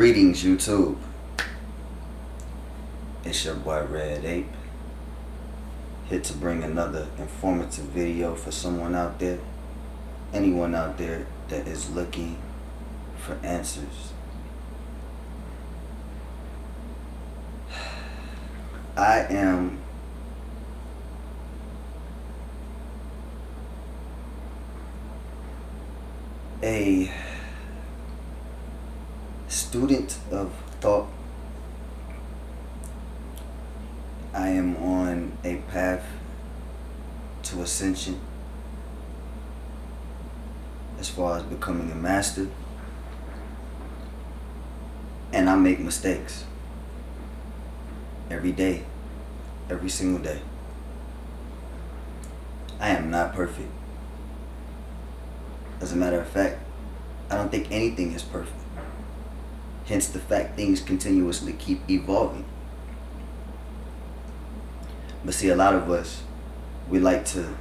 Greetings, YouTube. It's your boy Red Ape, here to bring another informative video for someone out there, anyone out there that is looking for answers. I am a student of thought. I am on a path to ascension as far as becoming a master, and I make mistakes every day, every single day. I am not perfect. As a matter of fact, I don't think anything is perfect. Hence the fact things continuously keep evolving. But see, a lot of us, we like to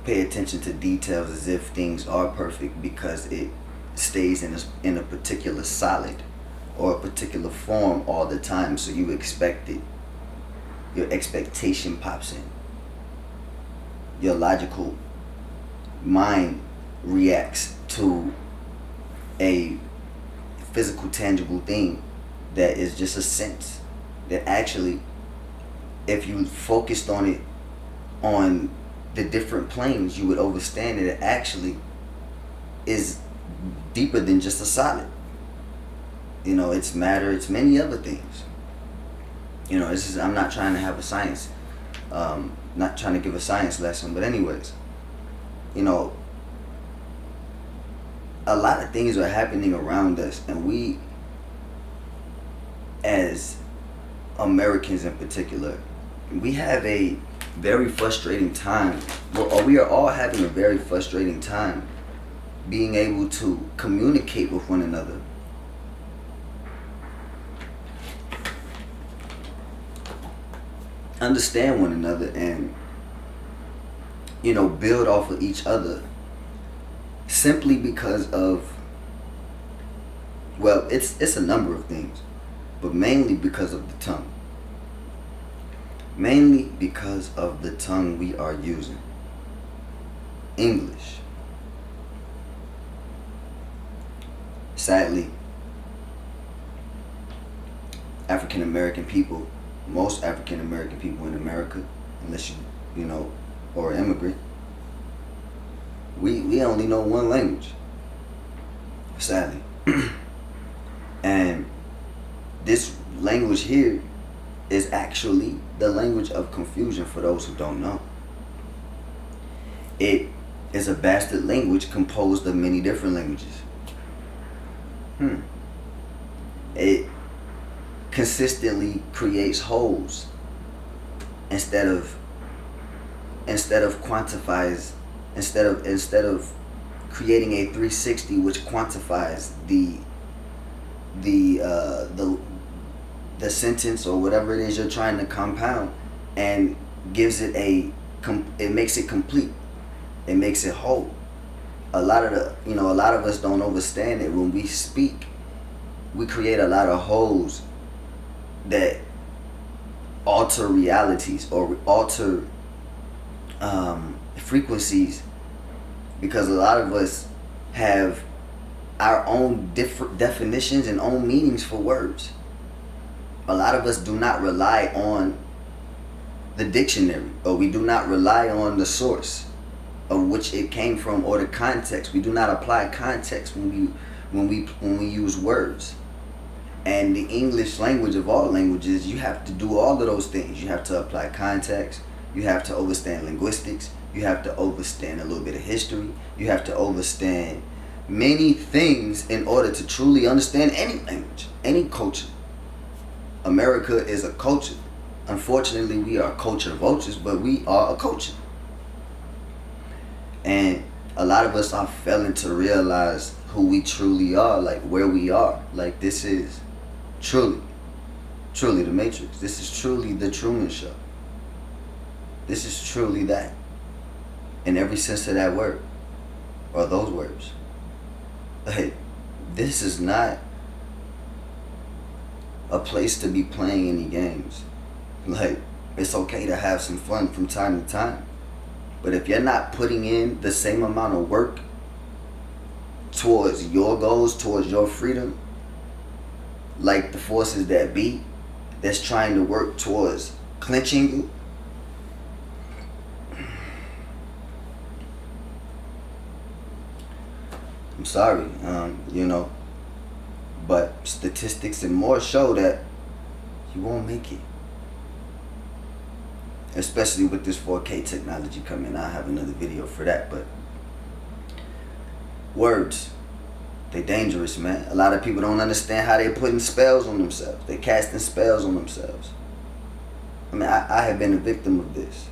pay attention to details as if things are perfect because it stays in a particular solid or a particular form all the time. So you expect it. Your expectation pops in. Your logical mind reacts to a physical, tangible thing that is just a sense that actually, if you focused on it on the different planes, you would understand that it actually is deeper than just a solid. You know, it's matter, it's many other things. You know, I'm not trying to have a science, not trying to give a science lesson, but anyways, you know, a lot of things are happening around us, and we, as Americans in particular, we have a very frustrating time, or we are all having a very frustrating time being able to communicate with one another. Understand one another and, you know, build off of each other, simply because of, well, it's a number of things, but mainly because of the tongue. Mainly because of the tongue we are using. English. Sadly, African American people, most African American people in America, unless you know, or immigrant, we only know one language, sadly. And this language here is actually the language of confusion for those who don't know. It is a bastard language composed of many different languages. It consistently creates holes instead of quantifies, instead of creating a 360 which quantifies the sentence or whatever it is you're trying to compound, and gives it it makes it complete. It makes it whole. A lot of us don't understand it. When we speak, we create a lot of holes that alter realities or alter frequencies, because a lot of us have our own different definitions and own meanings for words. A lot of us do not rely on the dictionary, or we do not rely on the source of which it came from, or the context. We do not apply context when we use words. And the English language, of all languages, you have to do all of those things. You have to apply context. You have to understand linguistics. You have to understand a little bit of history. You have to understand many things in order to truly understand any language, any culture. America is a culture. Unfortunately, we are culture vultures, but we are a culture. And a lot of us are failing to realize who we truly are, like where we are. Like, this is truly the Matrix. This is truly the Truman Show. This is truly that, in every sense of that word, or those words. Like, this is not a place to be playing any games. Like, it's okay to have some fun from time to time, but if you're not putting in the same amount of work towards your goals, towards your freedom, like the forces that be, that's trying to work towards clinching you, I'm sorry, but statistics and more show that you won't make it. Especially with this 4K technology coming. I'll have another video for that, but words, they dangerous, man. A lot of people don't understand how they're putting spells on themselves. They're casting spells on themselves. I mean, I have been a victim of this.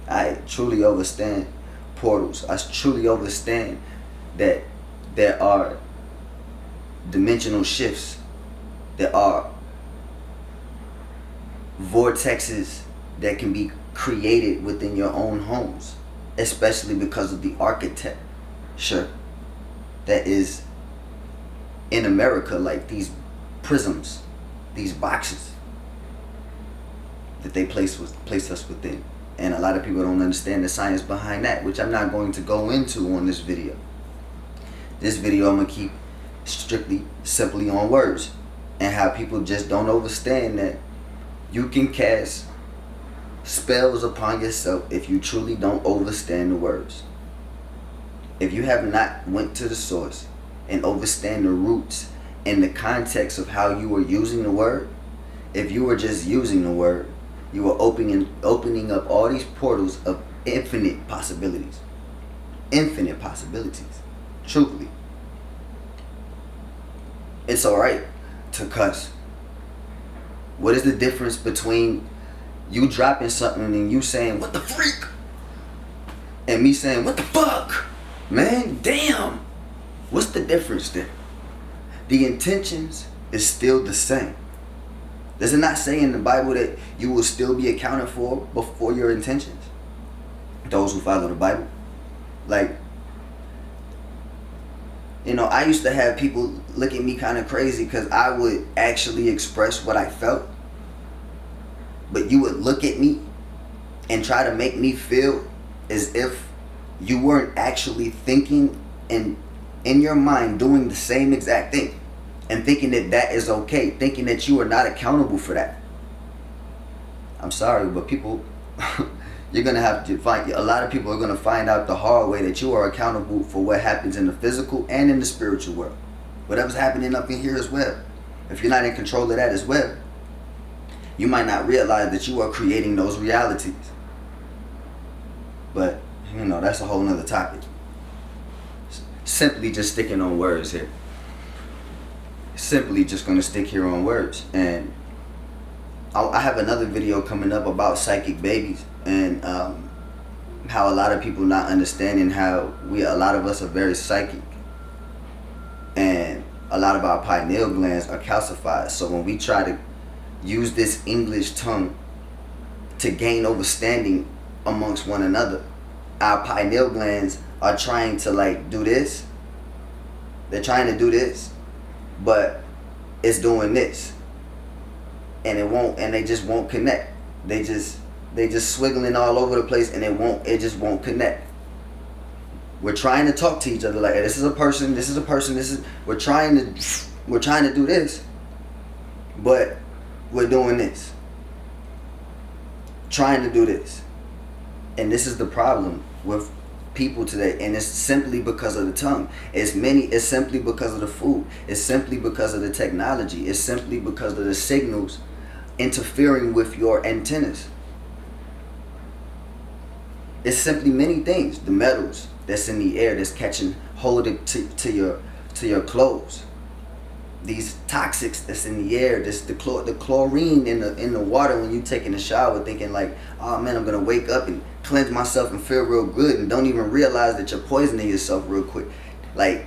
I truly understand portals. I truly understand that there are dimensional shifts. There are vortexes that can be created within your own homes, especially because of the architecture that is in America, like these prisms, these boxes that they place us within. And a lot of people don't understand the science behind that, which I'm not going to go into on this video. This video I'm going to keep simply on words, and how people just don't understand that you can cast spells upon yourself if you truly don't understand the words. If you have not went to the source and understand the roots and the context of how you are using the word, if you were just using the word, you are opening up all these portals of infinite possibilities. Infinite possibilities. Truthfully. It's alright to cuss. What is the difference between you dropping something and you saying, "What the freak?" and me saying, "What the fuck? Man, damn." What's the difference there? The intentions is still the same. Does it not say in the Bible that you will still be accounted for before your intentions? Those who follow the Bible. Like, I used to have people look at me kind of crazy because I would actually express what I felt. But you would look at me and try to make me feel as if you weren't actually thinking and in your mind doing the same exact thing. And thinking that that is okay. Thinking that you are not accountable for that. I'm sorry, but people, you're going to have to find, a lot of people are going to find out the hard way that you are accountable for what happens in the physical and in the spiritual world. Whatever's happening up in here as well. If you're not in control of that as well, you might not realize that you are creating those realities. But, that's a whole nother topic. Simply just sticking on words here. Simply just going to stick here on words. And I have another video coming up about psychic babies and how a lot of people not understanding how a lot of us are very psychic, and a lot of our pineal glands are calcified. So when we try to use this English tongue to gain understanding amongst one another, our pineal glands are trying to do this. They're trying to do this, but it's doing this, and they just won't connect. They just swiggling all over the place, and it just won't connect. We're trying to talk to each other like, this is a person, we're trying to do this, but we're doing this. Trying to do this. And this is the problem with people today, and it's simply because of the tongue. It's simply because of the food. It's simply because of the technology. It's simply because of the signals interfering with your antennas. It's simply many things. The metals that's in the air that's catching hold to your clothes. These toxics that's in the air, the chlorine in the water when you taking a shower, thinking like, oh man, I'm gonna wake up and cleanse myself and feel real good, and don't even realize that you're poisoning yourself real quick, like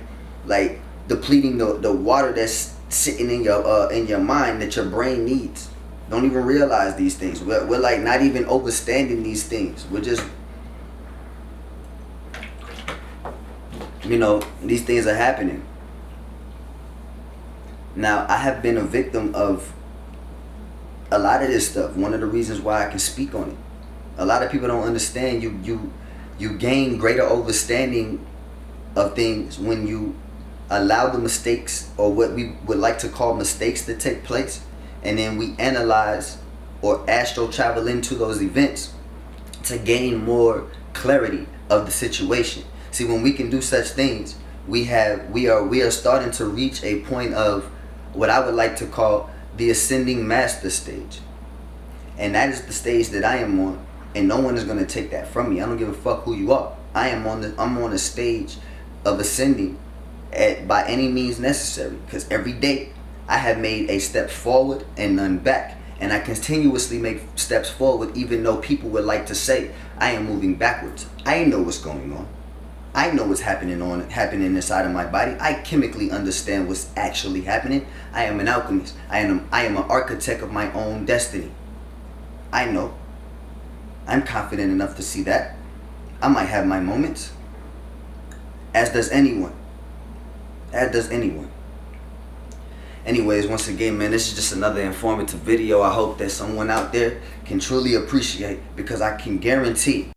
depleting the water that's sitting in your mind that your brain needs. Don't even realize these things. We're like not even overstanding these things. We're just, these things are happening. Now, I have been a victim of a lot of this stuff. One of the reasons why I can speak on it. A lot of people don't understand. You gain greater overstanding of things when you allow the mistakes, or what we would like to call mistakes, to take place, and then we analyze or astral travel into those events to gain more clarity of the situation. See, when we can do such things, we are starting to reach a point of what I would like to call the ascending master stage. And that is the stage that I am on, and no one is going to take that from me. I don't give a fuck who you are. I'm on a stage of ascending by any means necessary, because every day I have made a step forward and none back, and I continuously make steps forward, even though people would like to say I am moving backwards. I know what's going on. I know what's happening inside of my body. I chemically understand what's actually happening. I am an alchemist. I am an architect of my own destiny. I know. I'm confident enough to see that. I might have my moments, as does anyone. As does anyone. Anyways, once again, man, this is just another informative video. I hope that someone out there can truly appreciate, because I can guarantee